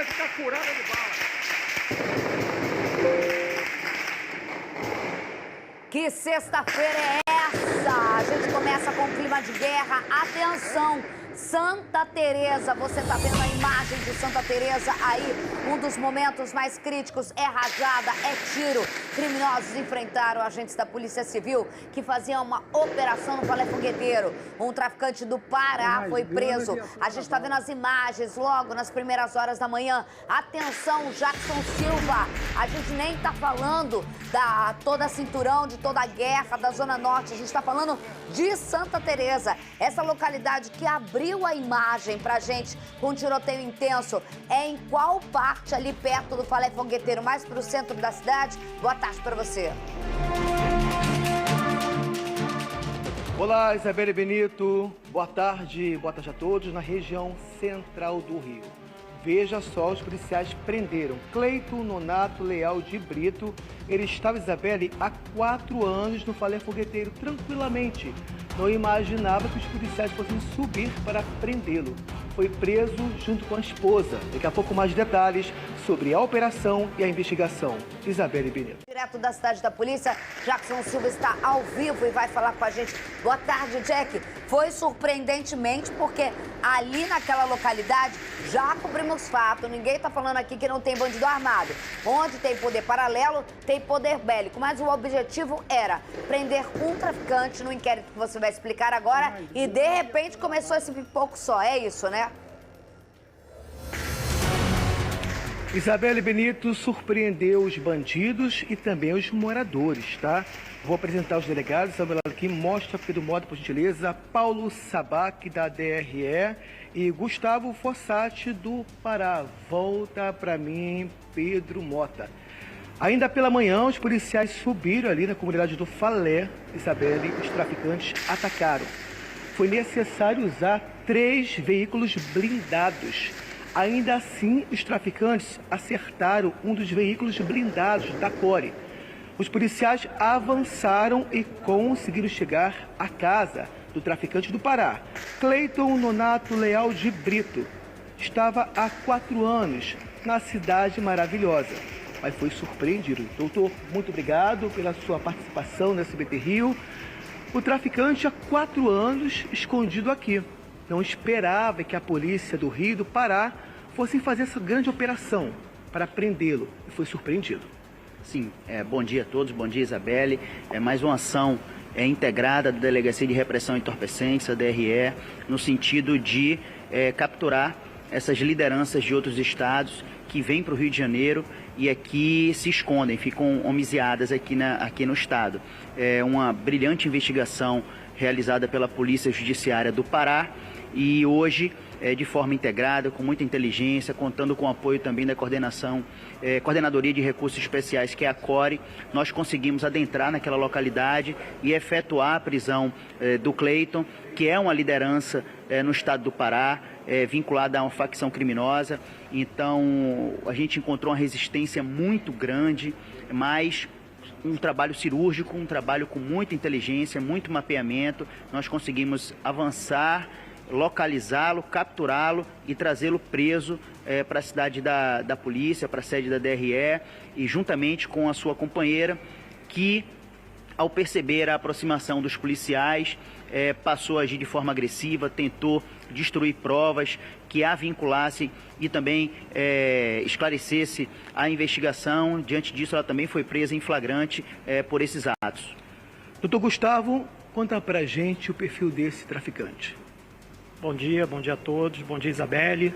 quase está curada de bala. Que sexta-feira é essa? A gente começa com clima de guerra. Atenção! Santa Teresa, você tá vendo a imagem de Santa Teresa aí? Um dos momentos mais críticos é rajada, é tiro. Criminosos enfrentaram agentes da Polícia Civil que faziam uma operação no Palais Fogueteiro. Um traficante do Pará foi preso. A gente tá vendo as imagens logo nas primeiras horas da manhã. Atenção, Jackson Silva. A gente nem tá falando da toda cinturão, de toda a guerra, da Zona Norte. A gente tá falando de Santa Teresa. Essa localidade que abriu a imagem pra gente com um tiroteio intenso. É em qual parte ali perto do Palais Fogueteiro? Mais pro centro da cidade? Boa tarde pra você. Olá, Isabelle Benito. Boa tarde a todos na região central do Rio. Veja só, os policiais prenderam Cleiton Nonato Leal de Brito. Ele estava, Isabelle, há 4 anos no Palais Fogueteiro, tranquilamente. Não imaginava que os policiais fossem subir para prendê-lo. Foi preso junto com a esposa. Daqui a pouco mais detalhes sobre a operação e a investigação. Isabelle Benito. Direto da cidade da polícia, Jackson Silva está ao vivo e vai falar com a gente. Boa tarde, Jack. Foi surpreendentemente porque ali naquela localidade já cobrimos fato. Ninguém está falando aqui que não tem bandido armado. Onde tem poder paralelo, tem poder bélico. Mas o objetivo era prender um traficante no inquérito que você vai explicar agora e de repente começou esse pipoco só. É isso, né? Isabelle Benito surpreendeu os bandidos e também os moradores, tá? Vou apresentar os delegados, Samuel aqui, mostra Pedro Mota, por gentileza, Paulo Sabac, da DRE, e Gustavo Fossati, do Pará. Volta para mim, Pedro Mota. Ainda pela manhã, os policiais subiram ali na comunidade do Falé, Isabelle, os traficantes atacaram. Foi necessário usar 3 veículos blindados. Ainda assim, os traficantes acertaram um dos veículos blindados da Core. Os policiais avançaram e conseguiram chegar à casa do traficante do Pará, Cleiton Nonato Leal de Brito. Estava há 4 anos na cidade maravilhosa, mas foi surpreendido. Doutor, muito obrigado pela sua participação no SBT Rio. O traficante há 4 anos escondido aqui. Não esperava que a polícia do Rio e do Pará fosse fazer essa grande operação para prendê-lo e foi surpreendido. Sim, bom dia a todos, bom dia Isabelle. É mais uma ação integrada da Delegacia de Repressão a Entorpecentes, a DRE, no sentido de capturar essas lideranças de outros estados que vêm para o Rio de Janeiro e aqui se escondem, ficam homiziadas aqui no estado. É uma brilhante investigação realizada pela Polícia Judiciária do Pará e hoje, de forma integrada, com muita inteligência, contando com o apoio também da Coordenadoria de Recursos Especiais, que é a CORE, nós conseguimos adentrar naquela localidade e efetuar a prisão do Cleiton, que é uma liderança no estado do Pará, vinculada a uma facção criminosa. Então, a gente encontrou uma resistência muito grande, mas um trabalho cirúrgico, um trabalho com muita inteligência, muito mapeamento. Nós conseguimos avançar, localizá-lo, capturá-lo e trazê-lo preso para a cidade da polícia, para a sede da DRE, e juntamente com a sua companheira, que ao perceber a aproximação dos policiais, passou a agir de forma agressiva, tentou destruir provas que a vinculassem e também esclarecesse a investigação. Diante disso, ela também foi presa em flagrante por esses atos. Doutor Gustavo, conta pra gente o perfil desse traficante. Bom dia a todos, bom dia Isabelle.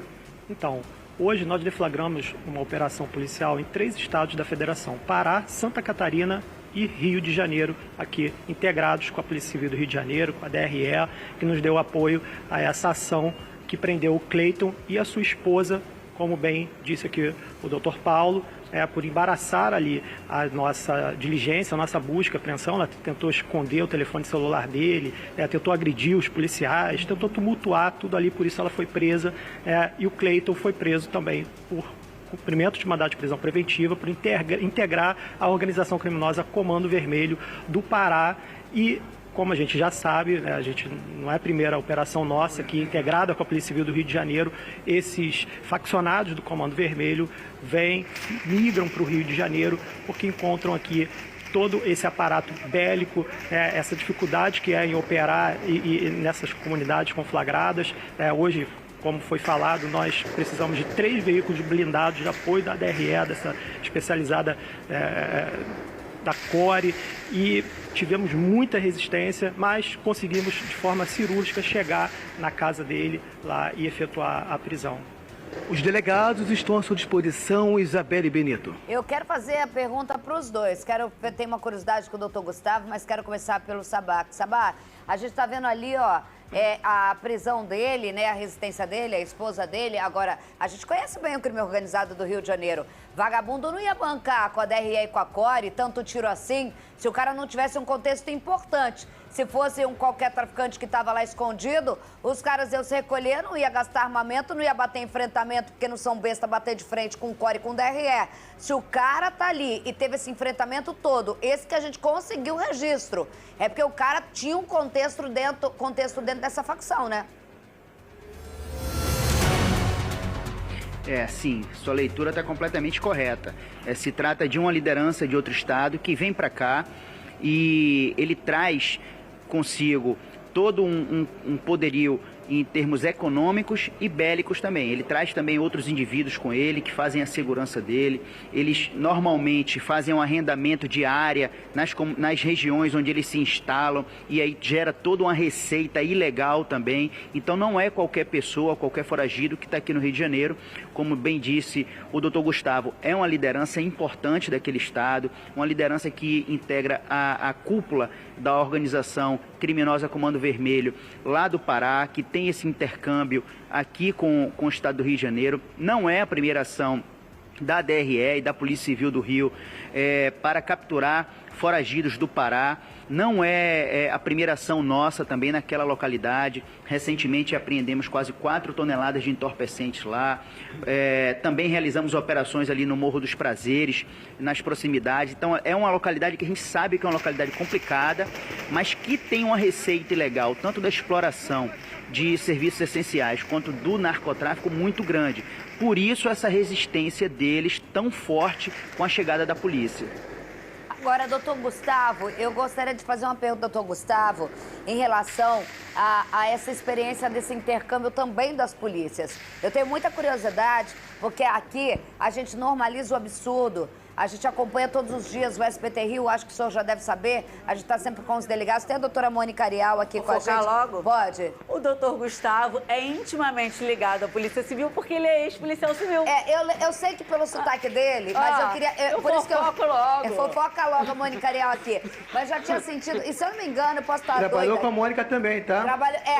Então, hoje nós deflagramos uma operação policial em 3 estados da Federação, Pará, Santa Catarina e Rio de Janeiro, aqui integrados com a Polícia Civil do Rio de Janeiro, com a DRE, que nos deu apoio a essa ação que prendeu o Cleiton e a sua esposa, como bem disse aqui o doutor Paulo, por embaraçar ali a nossa diligência, a nossa busca, apreensão. Ela tentou esconder o telefone celular dele, tentou agredir os policiais, tentou tumultuar tudo ali, por isso ela foi presa, e o Cleiton foi preso também por cumprimento de mandado de prisão preventiva, por integrar a organização criminosa Comando Vermelho do Pará. E como a gente já sabe, né, a gente não é a primeira operação nossa aqui, integrada com a Polícia Civil do Rio de Janeiro, esses faccionados do Comando Vermelho migram para o Rio de Janeiro, porque encontram aqui todo esse aparato bélico, essa dificuldade que é em operar e nessas comunidades conflagradas. Hoje, como foi falado, nós precisamos de 3 veículos blindados de apoio da DRE, dessa especializada da CORE, e tivemos muita resistência, mas conseguimos de forma cirúrgica chegar na casa dele lá e efetuar a prisão. Os delegados estão à sua disposição, Isabelle Benito. Eu quero fazer a pergunta para os dois. Tenho uma curiosidade com o doutor Gustavo, mas quero começar pelo Sabac. Sabac, a gente está vendo ali, ó, a prisão dele, né, a resistência dele, a esposa dele. Agora, a gente conhece bem o crime organizado do Rio de Janeiro. Vagabundo não ia bancar com a DRE e com a CORE tanto tiro assim, se o cara não tivesse um contexto importante. Se fosse qualquer traficante que estava lá escondido, os caras iam se recolher, não ia gastar armamento, não ia bater enfrentamento, porque não são besta bater de frente com o CORE e com o DRE. Se o cara tá ali e teve esse enfrentamento todo, esse que a gente conseguiu o registro, é porque o cara tinha um contexto dentro dessa facção, né? Sim, sua leitura está completamente correta. Se trata de uma liderança de outro estado que vem para cá e ele traz consigo todo um poderio em termos econômicos e bélicos também. Ele traz também outros indivíduos com ele que fazem a segurança dele. Eles normalmente fazem um arrendamento de área nas regiões onde eles se instalam e aí gera toda uma receita ilegal também. Então não é qualquer pessoa, qualquer foragido que está aqui no Rio de Janeiro. Como bem disse o doutor Gustavo, é uma liderança importante daquele estado, uma liderança que integra a cúpula da organização criminosa Comando Vermelho lá do Pará, que tem esse intercâmbio aqui com o estado do Rio de Janeiro. Não é a primeira ação da DRE e da Polícia Civil do Rio para capturar foragidos do Pará. Não é a primeira ação nossa também naquela localidade. Recentemente apreendemos quase 4 toneladas de entorpecentes lá. Também realizamos operações ali no Morro dos Prazeres, nas proximidades. Então é uma localidade que a gente sabe que é uma localidade complicada, mas que tem uma receita ilegal, tanto da exploração de serviços essenciais quanto do narcotráfico muito grande. Por isso essa resistência deles tão forte com a chegada da polícia. Agora, doutor Gustavo, eu gostaria de fazer uma pergunta, doutor Gustavo, em relação a essa experiência desse intercâmbio também das polícias. Eu tenho muita curiosidade, porque aqui a gente normaliza o absurdo. A gente acompanha todos os dias o SBT Rio, acho que o senhor já deve saber. A gente está sempre com os delegados. Tem a doutora Mônica Arial aqui com a gente. Logo? Pode. O doutor Gustavo é intimamente ligado à Polícia Civil porque ele é ex-policial civil. Eu sei que pelo sotaque dele, mas eu queria... logo. Fofoca logo a Mônica Arial aqui. Mas já tinha sentido... E se eu não me engano, eu posso estar doida. Trabalhou com a Mônica também, tá?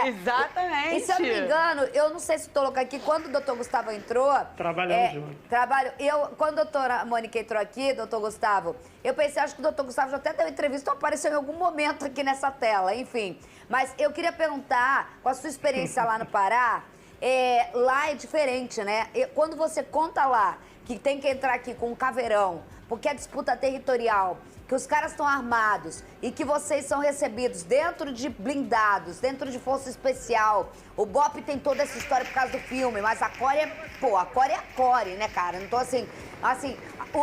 Exatamente. E se eu não me engano, eu não sei se estou louca aqui, quando o doutor Gustavo entrou... Trabalhamos junto. Quando a doutora Mônica entrou aqui, doutor Gustavo, eu pensei, acho que o doutor Gustavo já até deu entrevista ou apareceu em algum momento aqui nessa tela, enfim. Mas eu queria perguntar, com a sua experiência lá no Pará, lá é diferente, né? Quando você conta lá que tem que entrar aqui com um caveirão, porque é disputa territorial, que os caras estão armados e que vocês são recebidos dentro de blindados, dentro de força especial. O BOPE tem toda essa história por causa do filme, mas a CORE a CORE, né, cara? Não tô assim,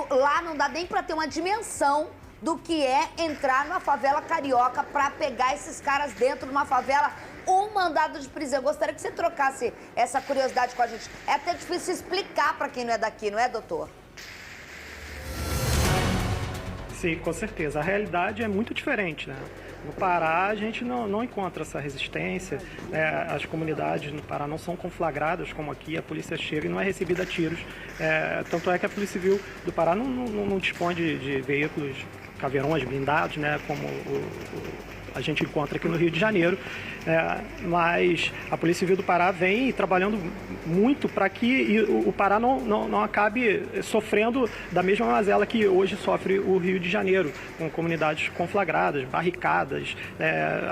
lá não dá nem pra ter uma dimensão do que é entrar numa favela carioca pra pegar esses caras dentro de uma favela, um mandado de prisão. Eu gostaria que você trocasse essa curiosidade com a gente. É até difícil explicar pra quem não é daqui, não é, doutor? Sim, com certeza. A realidade é muito diferente, né? No Pará, a gente não encontra essa resistência. As comunidades no Pará não são conflagradas como aqui. A polícia chega e não é recebida a tiros. Tanto é que a Polícia Civil do Pará não dispõe de veículos, caveirões blindados, né? Como a gente encontra aqui no Rio de Janeiro. Mas a Polícia Civil do Pará vem trabalhando muito para que o Pará não acabe sofrendo da mesma mazela que hoje sofre o Rio de Janeiro, com comunidades conflagradas, barricadas,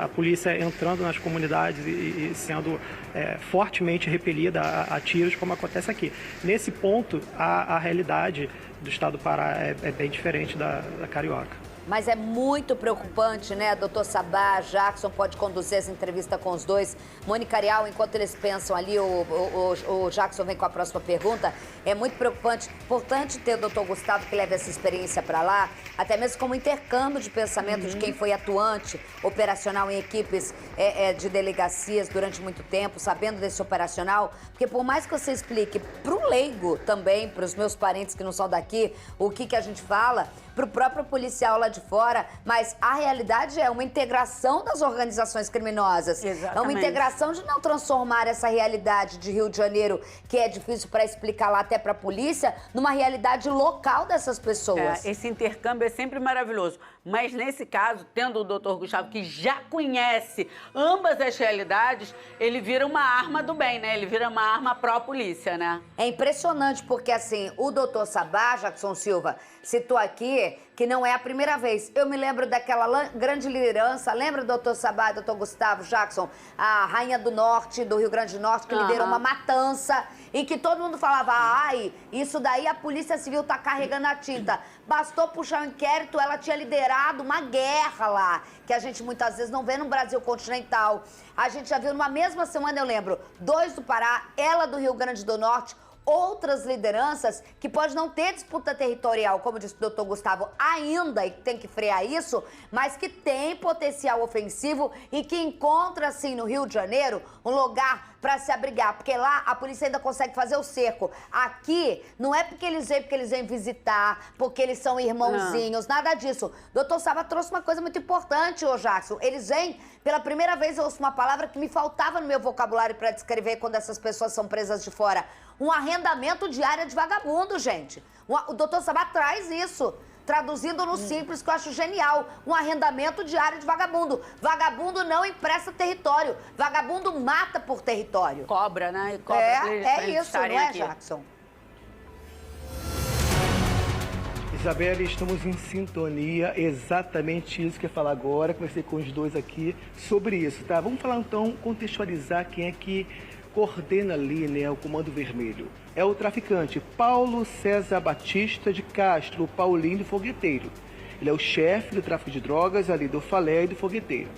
a polícia entrando nas comunidades e sendo fortemente repelida a tiros, como acontece aqui. Nesse ponto, a realidade do estado do Pará é bem diferente da carioca. Mas é muito preocupante, né, doutor Sabá, Jackson pode conduzir essa entrevista com os dois. Mônica Arial, enquanto eles pensam ali, o Jackson vem com a próxima pergunta. É muito preocupante, importante ter o doutor Gustavo que leve essa experiência para lá, até mesmo como intercâmbio de pensamento de quem foi atuante, operacional em equipes de delegacias durante muito tempo, sabendo desse operacional. Porque por mais que você explique pro leigo também, para os meus parentes que não são daqui, o que a gente fala, para o próprio policial lá de fora, mas a realidade é uma integração das organizações criminosas. Exatamente. É uma integração de não transformar essa realidade de Rio de Janeiro, que é difícil para explicar lá até para a polícia, numa realidade local dessas pessoas. Esse intercâmbio é sempre maravilhoso. Mas nesse caso, tendo o doutor Gustavo, que já conhece ambas as realidades, ele vira uma arma do bem, né? Ele vira uma arma pró-polícia, né? É impressionante porque, assim, o doutor Sabá, Jackson Silva, citou aqui que não é a primeira vez. Eu me lembro daquela grande liderança, lembra, doutor Sabá, doutor Gustavo, Jackson, a Rainha do Norte, do Rio Grande do Norte, que liderou uma matança e que todo mundo falava, ai, isso daí a Polícia Civil tá carregando a tinta. Bastou puxar o inquérito, ela tinha liderado uma guerra lá, que a gente muitas vezes não vê no Brasil continental. A gente já viu numa mesma semana, eu lembro, 2 do Pará, ela do Rio Grande do Norte, outras lideranças que pode não ter disputa territorial, como disse o doutor Gustavo, ainda, e tem que frear isso, mas que tem potencial ofensivo e que encontra, assim, no Rio de Janeiro, um lugar para se abrigar, porque lá a polícia ainda consegue fazer o cerco. Aqui, não é porque eles vêm visitar, porque eles são irmãozinhos, nada disso. Doutor Sabá trouxe uma coisa muito importante, ô Jackson. Eles vêm, pela primeira vez eu ouço uma palavra que me faltava no meu vocabulário para descrever quando essas pessoas são presas de fora. Um arrendamento de área de vagabundo, gente. O doutor Sabá traz isso, traduzindo no simples, que eu acho genial. Um arrendamento de área de vagabundo. Vagabundo não empresta território. Vagabundo mata por território. Cobra, né? E cobra é isso, não é, aqui. Jackson? Isabelle, estamos em sintonia, exatamente isso que eu ia falar agora. Conversei com os dois aqui sobre isso, tá? Vamos falar então, contextualizar quem é que coordena ali, né, o Comando Vermelho. É o traficante Paulo César Batista de Castro, Paulinho do Fogueteiro. Ele é o chefe do tráfico de drogas ali do Falé e do Fogueteiro.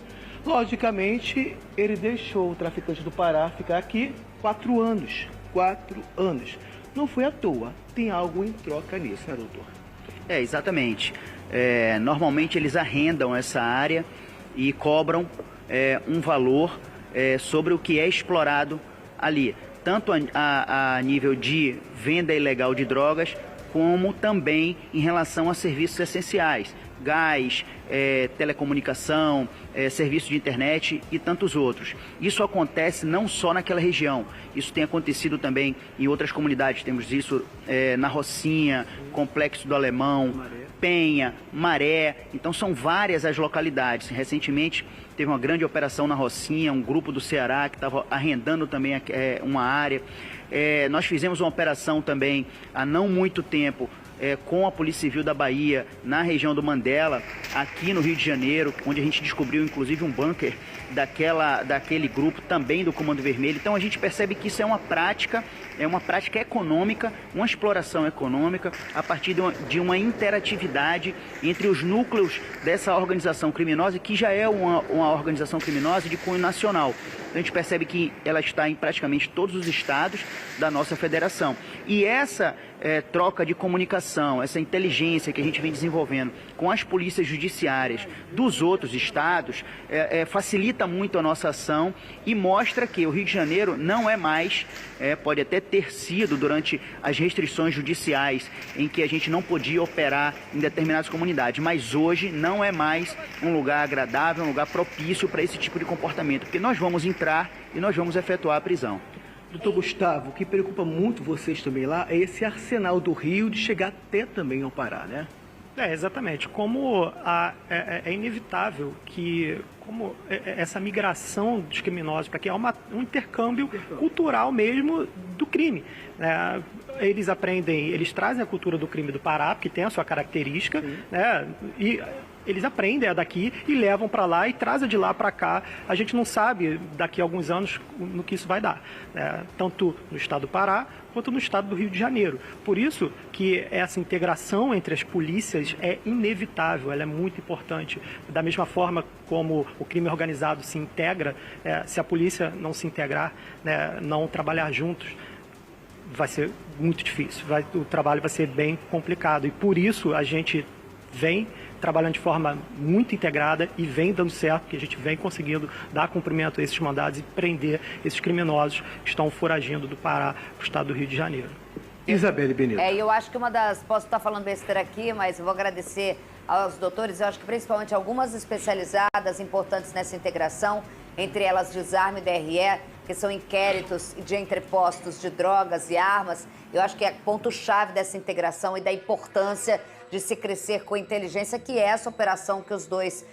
Logicamente, ele deixou o traficante do Pará ficar aqui 4 anos. 4 anos. Não foi à toa, tem algo em troca nisso, né, doutor? Exatamente. Normalmente eles arrendam essa área e cobram um valor sobre o que é explorado ali, tanto a nível de venda ilegal de drogas, como também em relação a serviços essenciais, gás, telecomunicação, serviço de internet e tantos outros. Isso acontece não só naquela região, isso tem acontecido também em outras comunidades. Temos isso na Rocinha, Complexo do Alemão, Penha, Maré, então são várias as localidades. Recentemente teve uma grande operação na Rocinha, um grupo do Ceará que estava arrendando também uma área. Nós fizemos uma operação também há não muito tempo com a Polícia Civil da Bahia, na região do Mandela, aqui no Rio de Janeiro, onde a gente descobriu inclusive um bunker daquele grupo também do Comando Vermelho. Então a gente percebe que isso é uma prática econômica, uma exploração econômica a partir de uma interatividade entre os núcleos dessa organização criminosa, que já é uma organização criminosa de cunho nacional. Então a gente percebe que ela está em praticamente todos os estados da nossa federação. E essa troca de comunicação, essa inteligência que a gente vem desenvolvendo com as polícias judiciárias dos outros estados, facilita muito a nossa ação e mostra que o Rio de Janeiro não é mais, pode até ter sido durante as restrições judiciais em que a gente não podia operar em determinadas comunidades, mas hoje não é mais um lugar agradável, um lugar propício para esse tipo de comportamento, porque nós vamos entrar e nós vamos efetuar a prisão. Doutor Gustavo, o que preocupa muito vocês também lá é esse arsenal do Rio de chegar até também ao Pará, né? Exatamente. Como é inevitável que essa migração dos criminosos para aqui é um intercâmbio cultural mesmo do crime. Eles aprendem, eles trazem a cultura do crime do Pará, que tem a sua característica, né? E eles aprendem daqui e levam para lá e trazem de lá para cá. A gente não sabe daqui a alguns anos no que isso vai dar, né? Tanto no estado do Pará quanto no estado do Rio de Janeiro. Por isso que essa integração entre as polícias é inevitável, ela é muito importante. Da mesma forma como o crime organizado se integra, se a polícia não se integrar, né, não trabalhar juntos, vai ser muito difícil, o trabalho vai ser bem complicado. E por isso a gente vem trabalhando de forma muito integrada e vem dando certo, que a gente vem conseguindo dar cumprimento a esses mandados e prender esses criminosos que estão foragindo do Pará para o estado do Rio de Janeiro. Isabelle Benito. Eu acho que posso estar falando besteira aqui, mas eu vou agradecer aos doutores, eu acho que principalmente algumas especializadas importantes nessa integração, entre elas Desarme e DRE, que são inquéritos de entrepostos de drogas e armas. Eu acho que é ponto-chave dessa integração e da importância de se crescer com inteligência, que é essa operação que os dois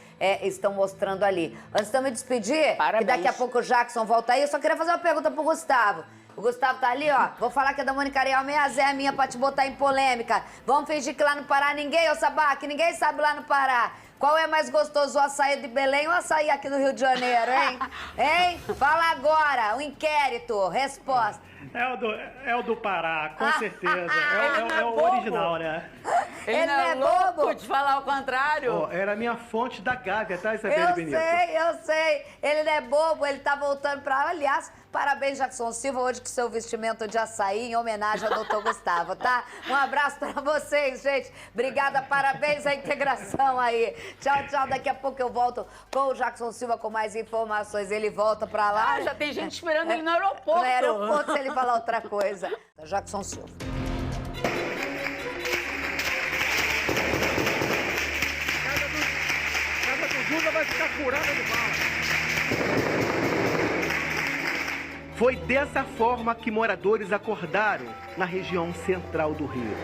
estão mostrando ali. Antes de eu me despedir, Parabéns. que daqui a pouco o Jackson volta aí, eu só queria fazer uma pergunta pro Gustavo. O Gustavo tá ali, ó. Vou falar que é da Mônica Ariel, meia Zé é minha pra te botar em polêmica. Vamos fingir que lá no Pará ninguém, ô Sabá, que ninguém sabe lá no Pará. Qual é mais gostoso, o açaí de Belém ou o açaí aqui no Rio de Janeiro, hein? Hein? Fala agora, o inquérito, resposta. É o do Pará, com certeza. É o bobo. original, né? Ele não é louco bobo? de falar o contrário. Era a minha fonte da Gávea, tá, Isabelle Benito? Eu sei. Ele não é bobo, ele tá voltando pra... Aliás, parabéns, Jackson Silva, hoje com seu vestimento de açaí em homenagem ao doutor Gustavo, tá? Um abraço pra vocês, gente. Obrigada, parabéns à integração aí. Tchau, tchau. Daqui a pouco eu volto com o Jackson Silva com mais informações. Ele volta pra lá. Já tem gente esperando ele no aeroporto. No aeroporto, se ele falar outra coisa. Jackson Silva. Casa do Judas vai ficar curada de bala. Foi dessa forma que moradores acordaram na região central do Rio.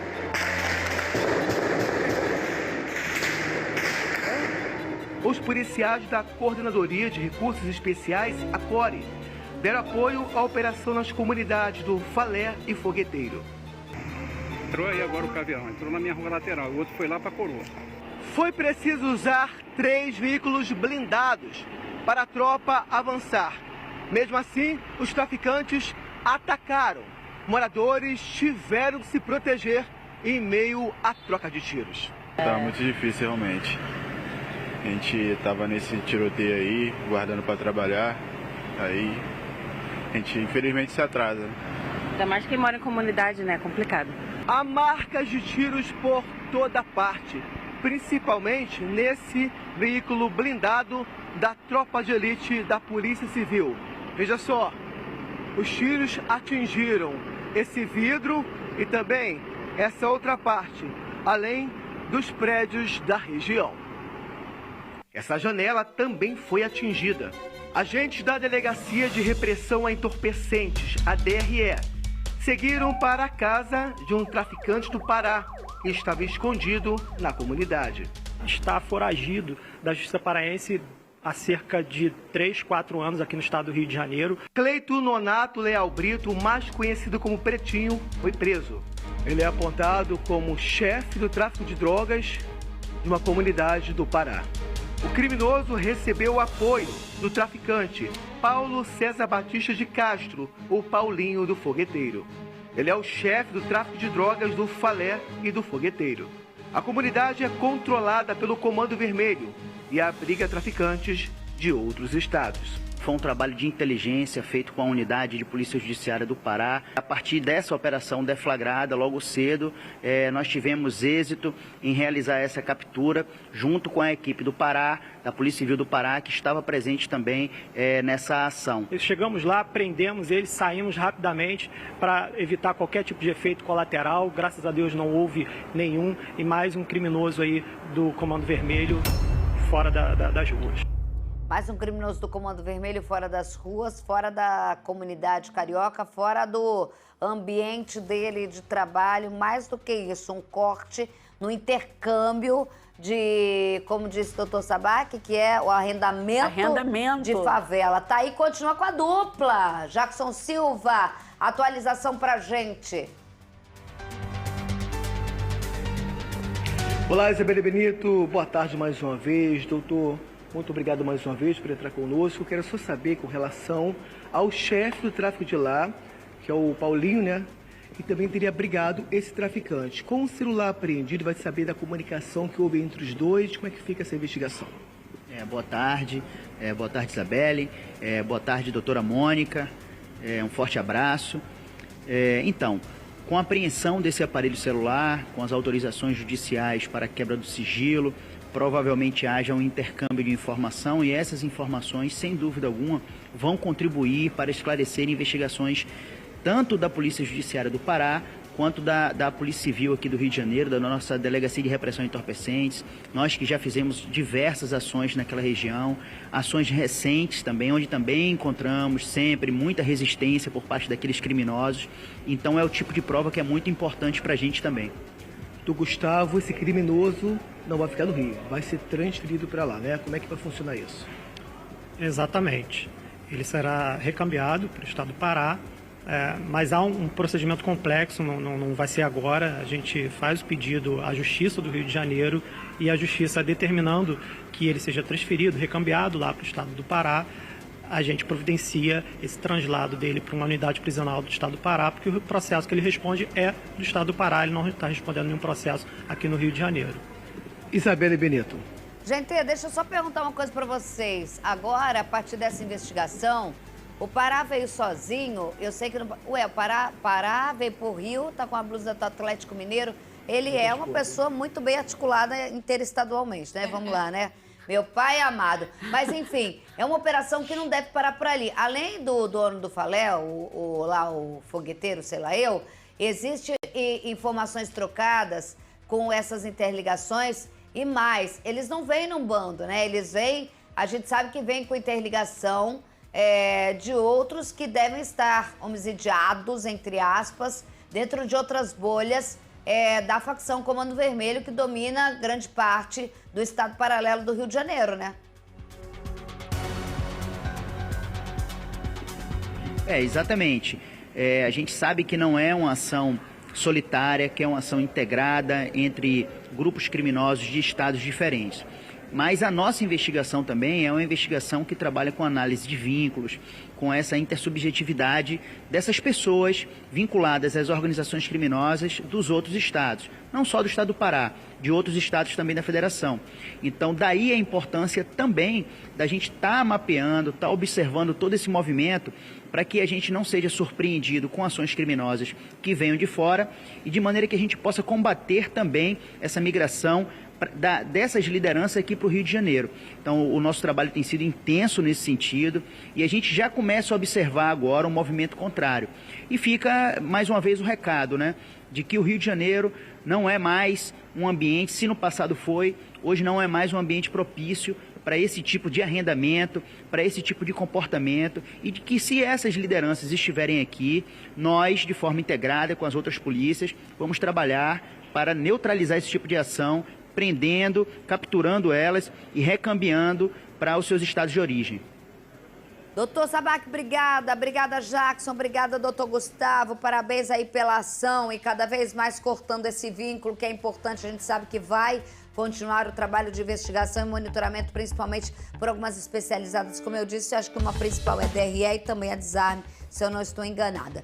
Os policiais da Coordenadoria de Recursos Especiais, a CORE, deram apoio à operação nas comunidades do Falé e Fogueteiro. Entrou aí agora o caveirão, entrou na minha rua lateral, o outro foi lá pra Coroa. Foi preciso usar 3 veículos blindados para a tropa avançar. Mesmo assim, os traficantes atacaram. Moradores tiveram que se proteger em meio à troca de tiros. Tá muito difícil realmente. A gente tava nesse tiroteio aí, guardando para trabalhar, aí a gente infelizmente se atrasa. Ainda mais quem mora em comunidade, né? É complicado. Há marcas de tiros por toda parte, principalmente nesse veículo blindado da tropa de elite da Polícia Civil. Veja só, os tiros atingiram esse vidro e também essa outra parte, além dos prédios da região. Essa janela também foi atingida. Agentes da Delegacia de Repressão a Entorpecentes, a DRE, seguiram para a casa de um traficante do Pará que estava escondido na comunidade. Está foragido da Justiça Paraense há cerca de 3, 4 anos aqui no estado do Rio de Janeiro. Cleito Nonato Leal Brito, mais conhecido como Pretinho, foi preso. Ele é apontado como chefe do tráfico de drogas de uma comunidade do Pará. O criminoso recebeu o apoio do traficante Paulo César Batista de Castro, ou Paulinho do Fogueteiro. Ele é o chefe do tráfico de drogas do Falé e do Fogueteiro. A comunidade é controlada pelo Comando Vermelho e abriga traficantes de outros estados. Foi um trabalho de inteligência feito com a unidade de Polícia Judiciária do Pará. A partir dessa operação deflagrada, logo cedo, nós tivemos êxito em realizar essa captura, junto com a equipe do Pará, da Polícia Civil do Pará, que estava presente também nessa ação. Chegamos lá, prendemos eles, saímos rapidamente para evitar qualquer tipo de efeito colateral. Graças a Deus não houve nenhum. E mais um criminoso aí do Comando Vermelho fora das ruas. Mais um criminoso do Comando Vermelho fora das ruas, fora da comunidade carioca, fora do ambiente dele de trabalho. Mais do que isso, um corte no intercâmbio de, como disse o doutor Sabac, que é o arrendamento de favela. Tá aí, continua com a dupla. Jackson Silva, atualização pra gente. Olá, Isabelle Benito, boa tarde mais uma vez. Doutor, muito obrigado mais uma vez por entrar conosco. Eu quero só saber com relação ao chefe do tráfico de lá, que é o Paulinho, né? E também teria brigado esse traficante. Com o celular apreendido, vai saber da comunicação que houve entre os dois. Como é que fica essa investigação? Boa tarde, Isabelle, boa tarde, doutora Mônica, um forte abraço. Então, com a apreensão desse aparelho celular, com as autorizações judiciais para a quebra do sigilo, provavelmente haja um intercâmbio de informação e essas informações, sem dúvida alguma, vão contribuir para esclarecer investigações tanto da Polícia Judiciária do Pará, quanto da Polícia Civil aqui do Rio de Janeiro, da nossa Delegacia de Repressão a Entorpecentes. Nós que já fizemos diversas ações naquela região, ações recentes também, onde também encontramos sempre muita resistência por parte daqueles criminosos. Então é o tipo de prova que é muito importante para a gente também. Do Gustavo, esse criminoso não vai ficar no Rio, vai ser transferido para lá, né? Como é que vai funcionar isso? Exatamente. Ele será recambiado para o estado do Pará. Mas há um procedimento complexo, não vai ser agora. A gente faz o pedido à Justiça do Rio de Janeiro e a Justiça determinando que ele seja transferido, recambiado lá para o estado do Pará, a gente providencia esse translado dele para uma unidade prisional do estado do Pará, porque o processo que ele responde é do estado do Pará, ele não está respondendo nenhum processo aqui no Rio de Janeiro. Isabelle Benito. Gente, deixa eu só perguntar uma coisa para vocês. Agora, a partir dessa investigação, o Pará veio sozinho, eu sei que... o Pará veio pro Rio, tá com a blusa do Atlético Mineiro. Ele é uma pessoa muito bem articulada interestadualmente, né? Vamos lá, né? Meu pai amado. Mas, enfim, é uma operação que não deve parar por ali. Além do dono do Faléu, o fogueteiro, sei lá eu, existem informações trocadas com essas interligações e mais. Eles não vêm num bando, né? Eles vêm... A gente sabe que vem com interligação... de outros que devem estar homicidiados, entre aspas, dentro de outras bolhas da facção Comando Vermelho, que domina grande parte do estado paralelo do Rio de Janeiro, né? Exatamente. A gente sabe que não é uma ação solitária, que é uma ação integrada entre grupos criminosos de estados diferentes. Mas a nossa investigação também é uma investigação que trabalha com análise de vínculos, com essa intersubjetividade dessas pessoas vinculadas às organizações criminosas dos outros estados. Não só do estado do Pará, de outros estados também da federação. Então, daí a importância também da gente estar mapeando, estar observando todo esse movimento para que a gente não seja surpreendido com ações criminosas que venham de fora e de maneira que a gente possa combater também essa migração dessas lideranças aqui para o Rio de Janeiro. Então, o nosso trabalho tem sido intenso nesse sentido e a gente já começa a observar agora um movimento contrário. E fica, mais uma vez, o recado, né, de que o Rio de Janeiro não é mais um ambiente, se no passado foi, hoje não é mais um ambiente propício para esse tipo de arrendamento, para esse tipo de comportamento e de que se essas lideranças estiverem aqui, nós, de forma integrada com as outras polícias, vamos trabalhar para neutralizar esse tipo de ação, prendendo, capturando elas e recambiando para os seus estados de origem. Doutor Sabac, obrigada. Obrigada, Jackson. Obrigada, doutor Gustavo. Parabéns aí pela ação e cada vez mais cortando esse vínculo que é importante. A gente sabe que vai continuar o trabalho de investigação e monitoramento, principalmente por algumas especializadas. Como eu disse, acho que uma principal é DRE e também a Desarme, se eu não estou enganada.